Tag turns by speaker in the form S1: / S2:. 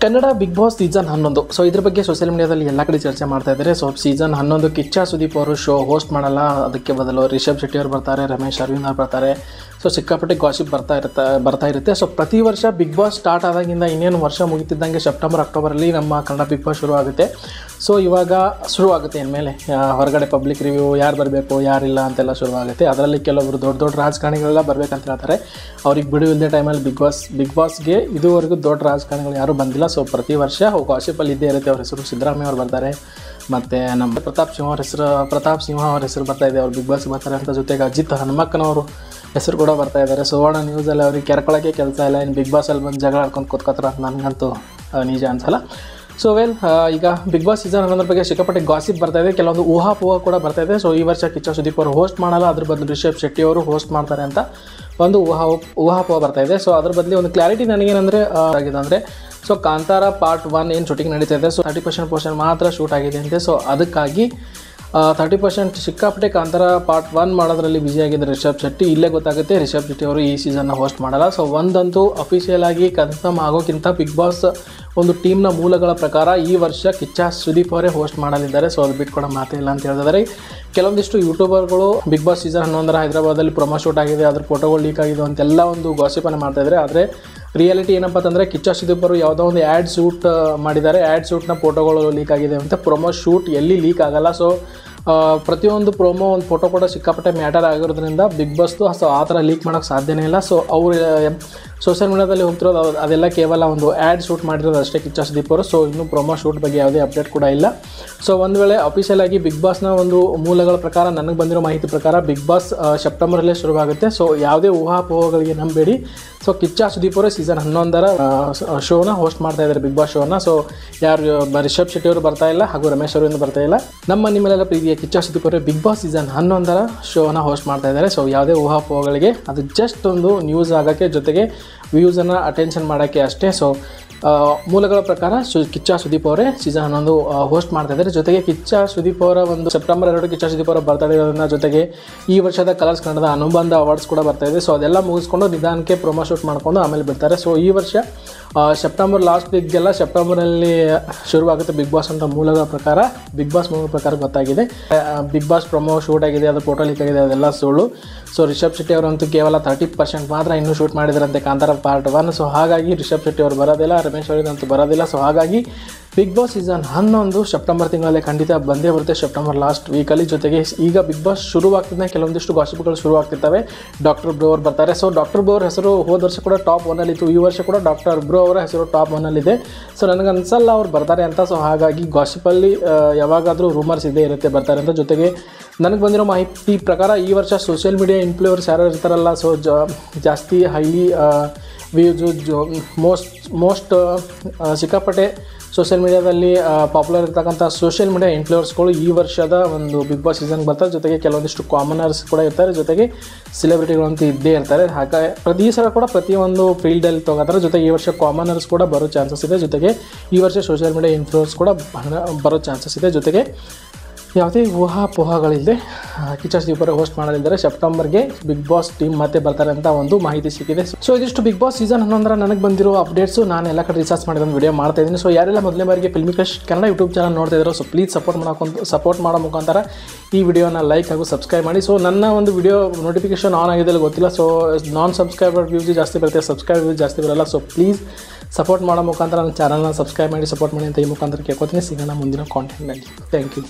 S1: Kannada Bigg Boss season 11. So ಇದ್ರ ಬಗ್ಗೆ social ಮೀಡಿಯಾದಲ್ಲಿ ಎಲ್ಲ ಕಡೆ ಚರ್ಚೆ ಮಾಡ್ತಾ ಇದ್ದಾರೆ. ಸೊ ಸೀಸನ್ 11 ಕಿಚ್ಚ ಸುದೀಪ್ ಅವರು ಶೋ ಹೋಸ್ಟ್ ಮಾಡಲ್ಲ, ಅದಕ್ಕೆ ಬದಲು ರಿಷಬ್ ಶೆಟ್ಟಿ ಅವರು ಬರ್ತಾರೆ, ರಮೇಶ್ ಅರವಿಂದ್ ಅವರು ಬರ್ತಾರೆ. ಸೊ ಸಿಕ್ಕಾಪಟ್ಟೆ ಗಾಸಿಪ್ ಬರ್ತಾ ಇರುತ್ತೆ. ಸೊ ಪ್ರತಿ ವರ್ಷ ಬಿಗ್ ಬಾಸ್ ಸ್ಟಾರ್ಟ್ ಆದಾಗಿಂದ ಇನ್ನೇನು ವರ್ಷ ಮುಗಿತಿದ್ದಂಗೆ ಸೆಪ್ಟೆಂಬರ್ ಅಕ್ಟೋಬರಲ್ಲಿ ನಮ್ಮ ಕನ್ನಡ ಬಿಗ್ ಬಾಸ್ ಶುರು ಆಗುತ್ತೆ. ಸೊ ಇವಾಗ ಶುರು ಆಗುತ್ತೆ ಇನ್ಮೇಲೆ ಹೊರಗಡೆ ಪಬ್ಲಿಕ್ ರಿವ್ಯೂ, ಯಾರು ಬರಬೇಕು ಯಾರಿಲ್ಲ ಅಂತೆಲ್ಲ ಶುರುವಾಗುತ್ತೆ. ಅದರಲ್ಲಿ ಕೆಲವರು ದೊಡ್ಡ ರಾಜಕಾರಣಿಗಳೆಲ್ಲ ಬರಬೇಕಂತ ಹೇಳ್ತಾರೆ. ಅವ್ರಿಗೆ ಬಿಡುವಿಲ್ಲದೆ ಟೈಮಲ್ಲಿ ಬಿಗ್ ಬಾಸ್ಗೆ ಇದುವರೆಗೂ ದೊಡ್ಡ ರಾಜಕಾರಣಿಗಳು ಯಾರೂ ಬಂದಿಲ್ಲ. ಸೊ ಪ್ರತಿ ವರ್ಷ ಗಾಸಿಪಲ್ಲಿ ಇದ್ದೇ ಇರುತ್ತೆ. ಅವ್ರ ಹೆಸರು ಸಿದ್ದರಾಮಯ್ಯ ಅವ್ರು ಬರ್ತಾರೆ, ಮತ್ತು ನಮ್ಮ ಪ್ರತಾಪ್ ಸಿಂಹ ಅವ್ರ ಹೆಸರು ಬರ್ತಾ ಇದೆ, ಅವ್ರು ಬಿಗ್ ಬಾಸ್ಗೆ ಬರ್ತಾರೆ ಅಂತ. ಜೊತೆಗೆ ಅಜಿತ್ ಹನುಮಕ್ಕನವರು ಹೆಸರು ಕೂಡ ಬರ್ತಾ ಇದ್ದಾರೆ. ಸುವರ್ಣ ನ್ಯೂಸಲ್ಲಿ ಅವ್ರಿಗೆ ಕೆರ್ಕೊಳ್ಳೋಕ್ಕೆ ಕೆಲಸ ಇಲ್ಲ, ಇನ್ನು ಬಿಗ್ ಬಾಸಲ್ಲಿ ಬಂದು ಜಗಳ ಆಡ್ಕೊಂಡು ಕೂತ್ಕೋತಾರೆ ಅಂತ ನನಗಂತೂ ನಿಜ ಅನ್ಸಲ್ಲ. ಸೊ ಈಗ ಬಿಗ್ ಬಾಸ್ ಸೀಸನ್ 11 ಬಗ್ಗೆ ಸಿಕ್ಕಾಪಟ್ಟೆ ಗಾಸಿಪ್ ಬರ್ತಾ ಇದೆ, ಕೆಲವೊಂದು ಊಹಾಪೋಹ ಕೂಡ ಬರ್ತಾ ಇದೆ. ಸೊ ಈ ವರ್ಷ ಕಿಚ್ಚ ಸುದೀಪ್ ಅವರು ಹೋಸ್ಟ್ ಮಾಡಲ್ಲ, ಅದ್ರ ಬದಲು ರಿಷಬ್ ಶೆಟ್ಟಿ ಅವರು ಹೋಸ್ಟ್ ಮಾಡ್ತಾರೆ ಅಂತ ಒಂದು ಊಹಾಪೋಹ ಬರ್ತಾ ಇದೆ. ಸೊ ಅದ್ರ ಬದಲು ಒಂದು ಕ್ಲಾರಿಟಿ ನನಗೇನಂದರೆ ಆಗಿದೆ ಸೊ ಕಾಂತಾರ ಪಾರ್ಟ್ 1 ಏನು ಶೂಟಿಂಗ್ ನಡೀತಾ ಇದೆ, ಸೊ 30% ಪೋರ್ಷನ್ ಮಾತ್ರ ಶೂಟ್ ಆಗಿದೆ ಅಂತೆ. ಸೊ ಅದಕ್ಕಾಗಿ 30% ಸಿಕ್ಕಾಪಟ್ಟೆ ಕಾಂತಾರ ಪಾರ್ಟ್ 1 ಮಾಡೋದ್ರಲ್ಲಿ ಬ್ಯುಸಿಯಾಗಿದೆ ರಿಷಬ್ ಶೆಟ್ಟಿ. ಇಲ್ಲೇ ಗೊತ್ತಾಗುತ್ತೆ ರಿಷಬ್ ಶೆಟ್ಟಿ ಅವರು ಈ ಸೀಸನ್ನ ಹೋಸ್ಟ್ ಮಾಡಲ್ಲ. ಸೊ ಒಂದಂತೂ ಅಫಿಷಿಯಲ್ ಆಗಿ ಕನ್ಫರ್ಮ್ ಆಗೋಕ್ಕಿಂತ ಬಿಗ್ ಬಾಸ್ ಒಂದು ಟೀಮ್ನ ಮೂಲಗಳ ಪ್ರಕಾರ ಈ ವರ್ಷ ಕಿಚ್ಚ ಸುದೀಪ್ ಅವರೇ ಹೋಸ್ಟ್ ಮಾಡಲಿದ್ದಾರೆ. ಸೊ ಅದು ಬಿಟ್ಕೊಡೋ ಮಾತೇ ಇಲ್ಲ ಅಂತ ಹೇಳಿದ್ದಾರೆ. ಕೆಲವೊಂದಿಷ್ಟು ಯೂಟ್ಯೂಬರ್ಗಳು ಬಿಗ್ ಬಾಸ್ ಸೀಸನ್ 11 ಹೈದರಾಬಾದಲ್ಲಿ ಪ್ರೊಮೋ ಶೂಟ್ ಆಗಿದೆ, ಅದ್ರ ಫೋಟೋಗಳು ಲೀಕ್ ಆಗಿದೆ ಅಂತೆಲ್ಲ ಒಂದು ಗಾಸಿಪನ್ನು ಮಾಡ್ತಾಯಿದ್ದಾರೆ. ಆದರೆ ರಿಯಾಲಿಟಿ ಏನಪ್ಪ ಅಂತಂದರೆ ಕಿಚ್ಚ ಸುದೀಪ್ ಅವರು ಯಾವುದೋ ಒಂದು ಆ್ಯಡ್ ಶೂಟ್ ಮಾಡಿದ್ದಾರೆ, ಆ್ಯಡ್ ಶೂಟ್ನ ಫೋಟೋಗಳು ಲೀಕ್ ಆಗಿದೆ ಅಂತ. ಪ್ರೊಮೋ ಶೂಟ್ ಎಲ್ಲಿ ಲೀಕ್ ಆಗಲ್ಲ. ಸೊ ಪ್ರತಿಯೊಂದು ಪ್ರೊಮೋ ಒಂದು ಫೋಟೋ ಕೂಡ ಸಿಕ್ಕಾಪಟ್ಟೆ ಮ್ಯಾಟರ್ ಆಗಿರೋದ್ರಿಂದ ಬಿಗ್ ಬಾಸ್ದು ಸೊ ಆ ಥರ ಲೀಕ್ ಮಾಡೋಕ್ಕೆ ಸಾಧ್ಯನೇ ಇಲ್ಲ. ಸೊ ಅವರು ಸೋಷಿಯಲ್ ಮೀಡಿಯಾದಲ್ಲಿ ಹೋಗ್ತಿರೋದು ಅದೆಲ್ಲ ಕೇವಲ ಒಂದು ಆ್ಯಡ್ ಶೂಟ್ ಮಾಡಿರೋದು ಅಷ್ಟೇ ಕಿಚ್ಚ ಸುದೀಪ್ ಅವರು. ಸೊ ಇನ್ನೂ ಪ್ರೊಮೋ ಶೂಟ್ ಬಗ್ಗೆ ಯಾವುದೇ ಅಪ್ಡೇಟ್ ಕೂಡ ಇಲ್ಲ. ಸೊ ಒಂದು ವೇಳೆ ಅಫಿಷಿಯಲ್ ಆಗಿ ಬಿಗ್ ಬಾಸ್ನ ಒಂದು ಮೂಲಗಳ ಪ್ರಕಾರ, ನನಗೆ ಬಂದಿರೋ ಮಾಹಿತಿ ಪ್ರಕಾರ ಬಿಗ್ ಬಾಸ್ ಸೆಪ್ಟೆಂಬರಲ್ಲೇ ಶುರುವಾಗುತ್ತೆ. ಸೊ ಯಾವುದೇ ಊಹಾಪೋಹಗಳಿಗೆ ನಂಬೇಡಿ. ಸೊ ಕಿಚ್ಚ ಸುದೀಪ್ ಅವರು ಸೀಸನ್ 11 ಶೋನ ಹೋಸ್ಟ್ ಮಾಡ್ತಾ ಇದ್ದಾರೆ, ಬಿಗ್ ಬಾಸ್ ಶೋನ. ಸೊ ಯಾರು ರಿಷಬ್ ಶೆಟ್ಟಿ ಅವರು ಬರ್ತಾ ಇಲ್ಲ, ಹಾಗೂ ರಮೇಶ್ ಅವರಿಂದ ಬರ್ತಾ ಇಲ್ಲ. ನಿಮ್ಮಲ್ಲೆಲ್ಲ ಪ್ರೀತಿಯ ಕಿಚ್ಚ ಸುದೀಪ್ ಅವರು ಬಿಗ್ ಬಾಸ್ ಸೀಸನ್ 11 ಶೋನ ಹೋಸ್ಟ್ ಮಾಡ್ತಾ ಇದ್ದಾರೆ. ಸೊ ಯಾವುದೇ ಊಹಾಪೋಹಗಳಿಗೆ ಅದು ಜಸ್ಟ್ ಒಂದು ನ್ಯೂಸ್ ಆಗೋಕ್ಕೆ, ಜೊತೆಗೆ ವ್ಯೂಸನ್ನು ಅಟೆನ್ಷನ್ ಮಾಡೋಕ್ಕೆ ಅಷ್ಟೇ. ಸೊ ಮೂಲಗಳ ಪ್ರಕಾರ ಕಿಚ್ಚ ಸುದೀಪ್ ಅವರೇ ಸೀಸನ್ 11 ಹೋಸ್ಟ್ ಮಾಡ್ತಾ ಇದ್ದಾರೆ. ಜೊತೆಗೆ ಕಿಚ್ಚ ಸುದೀಪ್ ಅವರ ಒಂದು ಸೆಪ್ಟೆಂಬರ್ 2 ಕಿಚ್ಚ ಸುದೀಪ್ ಅವರ ಬರ್ತಾ ಇರೋದ್ರಿಂದ, ಜೊತೆಗೆ ಈ ವರ್ಷದ ಕಲರ್ಸ್ ಕನ್ನಡದ ಅನುಬಂಧ ಅವಾರ್ಡ್ಸ್ ಕೂಡ ಬರ್ತಾ ಇದೆ. ಸೊ ಅದೆಲ್ಲ ಮುಗಿಸ್ಕೊಂಡು ನಿಧಾನಕ್ಕೆ ಪ್ರೊಮೋ ಶೂಟ್ ಮಾಡ್ಕೊಂಡು ಆಮೇಲೆ ಬಿಡ್ತಾರೆ. ಸೊ ಈ ವರ್ಷ ಸೆಪ್ಟೆಂಬರ್ ಲಾಸ್ಟ್ ವೀಕ್ಗೆಲ್ಲ ಸೆಪ್ಟೆಂಬರಲ್ಲಿ ಶುರುವಾಗುತ್ತೆ ಬಿಗ್ ಬಾಸ್ ಅಂತ ಮೂಲಗಳ ಪ್ರಕಾರ, ಬಿಗ್ ಬಾಸ್ ಮೂಲಗಳ ಪ್ರಕಾರ ಗೊತ್ತಾಗಿದೆ. ಬಿಗ್ ಬಾಸ್ ಪ್ರೊಮೋ ಶೂಟ್ ಆಗಿದೆ, ಅದು ಫೋಟೋ ಲೀಕ್ ಆಗಿದೆ, ಅದೆಲ್ಲ ಸುಳ್ಳು. ಸೊ ರಿಷಬ್ ಶೆಟ್ಟಿ ಅವರಂತೂ ಕೇವಲ 30% ಮಾತ್ರ ಇನ್ನೂ ಶೂಟ್ ಮಾಡಿದ್ರಂತೆ ಕಾಂತಾರ ಪಾರ್ಟ್ 1. ಸೊ ಹಾಗಾಗಿ ರಿಷಬ್ ಶೆಟ್ಟಿ ಅವರು ಬರೋದಿಲ್ಲ, ರಮೇಶ್ ಅವರಿಗಂತೂ ಬರೋದಿಲ್ಲ. ಸೊ ಹಾಗಾಗಿ ಬಿಗ್ ಬಾಸ್ ಸೀಸನ್ 11 ಸೆಪ್ಟೆಂಬರ್ ತಿಂಗಳಲ್ಲಿ ಖಂಡಿತ ಬಂದೇ ಬರುತ್ತೆ, ಸೆಪ್ಟೆಂಬರ್ ಲಾಸ್ಟ್ ವೀಕಲ್ಲಿ. ಜೊತೆಗೆ ಈಗ ಬಿಗ್ ಬಾಸ್ ಶುರುವಾಗ್ತಿದ್ದ ಕೆಲವೊಂದಿಷ್ಟು ಗಾಸಿಪ್ಗಳು ಶುರುವಾಗ್ತಿರ್ತವೆ. ಡಾಕ್ಟರ್ ಬ್ರೋ ಅವ್ರು ಬರ್ತಾರೆ. ಸೊ ಡಾಕ್ಟರ್ ಬ್ರೋ ಅವ್ರ ಹೆಸರು ಹೋದ ವರ್ಷ ಕೂಡ ಟಾಪ್ 1 ಇತ್ತು, ಈ ವರ್ಷ ಕೂಡ ಡಾಕ್ಟರ್ ಬ್ರೋ ಅವರ ಹೆಸರು ಟಾಪ್ 1 ಸೊ ನನಗನ್ಸಲ್ಲ ಅವ್ರು ಬರ್ತಾರೆ ಅಂತ. ಸೊ ಹಾಗಾಗಿ ಗಾಸಿಪಲ್ಲಿ ಯಾವಾಗಾದರೂ ರೂಮರ್ಸ್ ಇದ್ದೇ ಇರುತ್ತೆ ಬರ್ತಾರೆ ಅಂತ. ಜೊತೆಗೆ ನನಗೆ ಬಂದಿರೋ ಮಾಹಿತಿ ಪ್ರಕಾರ ಈ ವರ್ಷ ಸೋಷಿಯಲ್ ಮೀಡಿಯಾ ಇನ್ಫ್ಲೂಯರ್ಸ್ ಯಾರು ಇರ್ತಾರಲ್ಲ, ಸೊ ಜಾಸ್ತಿ ಹೈಲಿ ವ್ಯೂಸು, ಮೋಸ್ಟ್ ಸಿಕ್ಕಾಪಟ್ಟೆ ಸೋಷಿಯಲ್ ಮೀಡಿಯಾದಲ್ಲಿ ಪಾಪ್ಯುಲರ್ ಇರ್ತಕ್ಕಂಥ ಸೋಷಿಯಲ್ ಮೀಡಿಯಾ ಇನ್ಫ್ಲೂಯರ್ಸ್ಗಳು ಈ ವರ್ಷದ ಒಂದು ಬಿಗ್ ಬಾಸ್ ಸೀಸನ್ಗೆ ಬರ್ತಾರೆ. ಜೊತೆಗೆ ಕೆಲವೊಂದಿಷ್ಟು ಕಾಮನರ್ಸ್ ಕೂಡ ಇರ್ತಾರೆ, ಜೊತೆಗೆ ಸೆಲೆಬ್ರಿಟಿಗಳಂತೂ ಇದ್ದೇ ಇರ್ತಾರೆ. ಹಾಗಾಗಿ ಪ್ರತಿ ಸಲ ಕೂಡ ಪ್ರತಿಯೊಂದು ಫೀಲ್ಡಲ್ಲಿ ತೊಗೋತಾರೆ. ಜೊತೆಗೆ ಈ ವರ್ಷ ಕಾಮನರ್ಸ್ ಕೂಡ ಬರೋ ಚಾನ್ಸಸ್ ಇದೆ. ಜೊತೆಗೆ ಈ ವರ್ಷ ಸೋಷಿಯಲ್ ಮೀಡಿಯಾ ಇನ್ಫ್ಲೂಯರ್ಸ್ ಕೂಡ ಬರೋ ಚಾನ್ಸಸ್ ಇದೆ. ಜೊತೆಗೆ ಯಾವುದೇ ಊಹಾಪೋಹಗಳಿಲ್ಲದೆ ಕಿಚ್ಚ ಸುದೀಪ್ ಅವರು ಹೋಸ್ಟ್ ಮಾಡಲಿದ್ದಾರೆ. ಸೆಪ್ಟೆಂಬರ್ಗೆ ಬಿಗ್ ಬಾಸ್ ಟೀಮ್ ಮತ್ತೆ ಬರ್ತಾರೆ ಅಂತ ಒಂದು ಮಾಹಿತಿ ಸಿಕ್ಕಿದೆ. ಸೊ ಇದಿಷ್ಟು ಬಿಗ್ ಬಾಸ್ ಸೀಸನ್ 11 ನನಗೆ ಬಂದಿರೋ ಅಪ್ಡೇಟ್ಸು. ನಾನು ಎಲ್ಲ ಕಡೆ ರಿಸರ್ಚ್ ಮಾಡಿದ ಒಂದು ವಿಡಿಯೋ ಮಾಡ್ತಾ ಇದ್ದೀನಿ. ಸೊ ಯಾರೆಲ್ಲ ಮೊದಲನೇ ಬಾರಿಗೆ filmy crush Kannada YouTube channel ನೋಡ್ತಾ ಇದ್ರು, ಸೊ ಪ್ಲೀಸ್ ಸಪೋರ್ಟ್ ಮಾಡೋ ಮುಖಾಂತರ ಈ ವಿಡಿಯೋನ ಲೈಕ್ ಹಾಗೂ ಸಬ್ಸ್ಕ್ರೈಬ್ ಮಾಡಿ. ಸೊ ನನ್ನ ಒಂದು ವಿಡಿಯೋ ನೋಟಿಫಿಕೇಶನ್ ಆನ್ ಆಗಿದೆ ಗೊತ್ತಿಲ್ಲ. ಸೊ ನಾನ್ ಸಬ್ಸ್ಕ್ರೈಬರ್ ವ್ಯೂಸ್ ಜಾಸ್ತಿ ಬರುತ್ತೆ, ಸಬ್ಸ್ಕ್ರೈಬ್ ವ್ಯೂಸ್ ಜಾಸ್ತಿ ಬರಲ್ಲ. ಸೊ ಪ್ಲೀಸ್ ಸಪೋರ್ಟ್ ಮಾಡೋ ಮುಖಾಂತರ ನನ್ನ ಚಾನಲ್ನ ಸಬ್ಸ್ಕ್ರೈಬ್ ಮಾಡಿ, ಸಪೋರ್ಟ್ ಮಾಡಿ ಅಂತ ಈ ಮುಖಾಂತರ ಕೇಳ್ಕೊತೀನಿ. ಸಿಗೋಣ ಮುಂದಿನ ಕಾಂಟೆಂಟ್ನಲ್ಲಿ. Thank you.